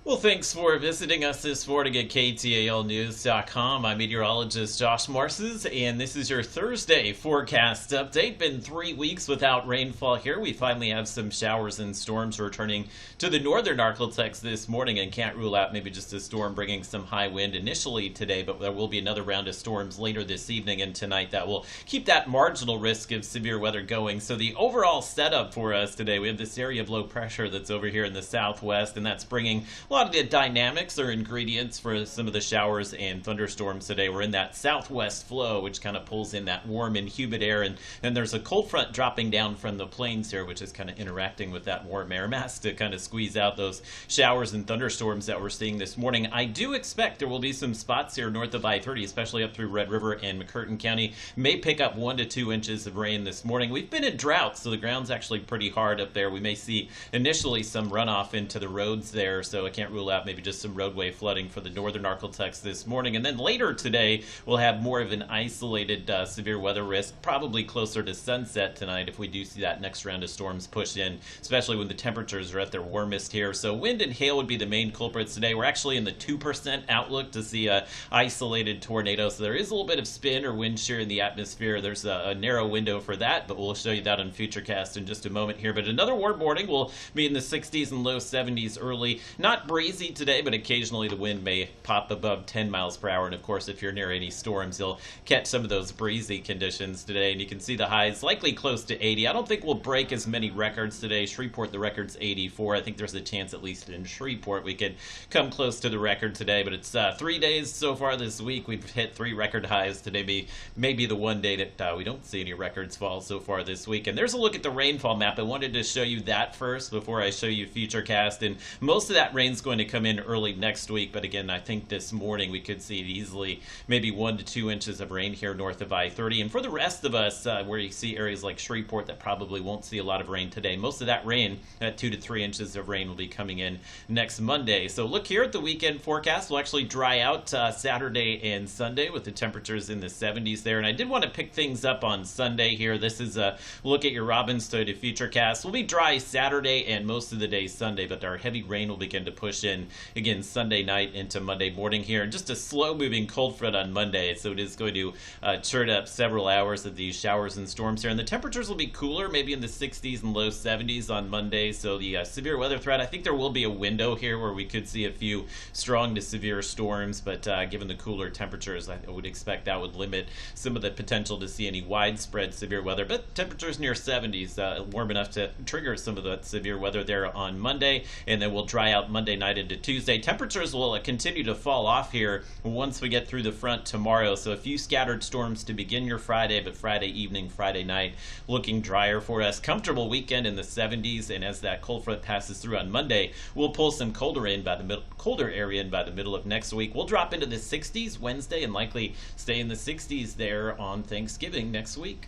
Well, thanks for visiting us this morning at KTALnews.com. I'm meteorologist Josh Morses, and this is your Thursday forecast update. Been 3 weeks without rainfall here. We finally have some showers and storms returning to the northern ArkLaTex this morning, and can't rule out maybe just a storm bringing some high wind initially today, but there will be another round of storms later this evening and tonight that will keep that marginal risk of severe weather going. So the overall setup for us today, we have this area of low pressure that's over here in the southwest, and that's bringing a lot of the dynamics or ingredients for some of the showers and thunderstorms today. We're in that southwest flow, which kind of pulls in that warm and humid air, and then there's a cold front dropping down from the plains here, which is kind of interacting with that warm air mass to kind of squeeze out those showers and thunderstorms that we're seeing this morning. I do expect there will be some spots here north of I-30, especially up through Red River and McCurtain County. May pick up 1 to 2 inches of rain this morning. We've been in drought, so the ground's actually pretty hard up there. We may see initially some runoff into the roads there, so I can't rule out maybe just some roadway flooding for the northern ArkLaTex this morning. And then later today, we'll have more of an isolated severe weather risk, probably closer to sunset tonight if we do see that next round of storms push in, especially when the temperatures are at their warmest here. So wind and hail would be the main culprits today. We're actually in the 2% outlook to see a isolated tornado, so there is a little bit of spin or wind shear in the atmosphere. There's a narrow window for that, but we'll show you that on Futurecast in just a moment here. But another warm morning. We'll be in the 60s and low 70s early. Not breezy today, but occasionally the wind may pop above 10 miles per hour. And of course, if you're near any storms, you'll catch some of those breezy conditions today. And you can see the highs likely close to 80. I don't think we'll break as many records today. Shreveport, the record's 84. I think there's a chance, at least in Shreveport, we could come close to the record today. But it's 3 days so far this week. We've hit 3 record highs. Today may be the one day that we don't see any records fall so far this week. And there's a look at the rainfall map. I wanted to show you that first before I show you Futurecast. And most of that rain's going to come in early next week, but again, I think this morning we could see it easily, maybe 1 to 2 inches of rain here north of I-30. And for the rest of us, where you see areas like Shreveport that probably won't see a lot of rain today, most of that rain, 2 to 3 inches of rain, will be coming in next Monday. So look here at the weekend forecast. We'll actually dry out Saturday and Sunday with the temperatures in the 70s there. And I did want to pick things up on Sunday here. This is a look at your Robins Toyota Futurecast. We'll be dry Saturday and most of the day Sunday, but our heavy rain will begin to push in again Sunday night into Monday morning here. And just a slow-moving cold front on Monday, so it is going to churn up several hours of these showers and storms here. And the temperatures will be cooler, maybe in the 60s and low 70s on Monday. So the severe weather threat, I think there will be a window here where we could see a few strong to severe storms, but given the cooler temperatures, I would expect that would limit some of the potential to see any widespread severe weather. But temperatures near 70s, warm enough to trigger some of the severe weather there on Monday, and then we'll dry out Monday night into Tuesday. Temperatures will continue to fall off here once we get through the front tomorrow. So a few scattered storms to begin your Friday, but Friday evening, Friday night looking drier for us. Comfortable weekend in the 70s, and as that cold front passes through on Monday, we'll pull some colder area in by the middle of next week. We'll drop into the 60s Wednesday and likely stay in the 60s there on Thanksgiving next week.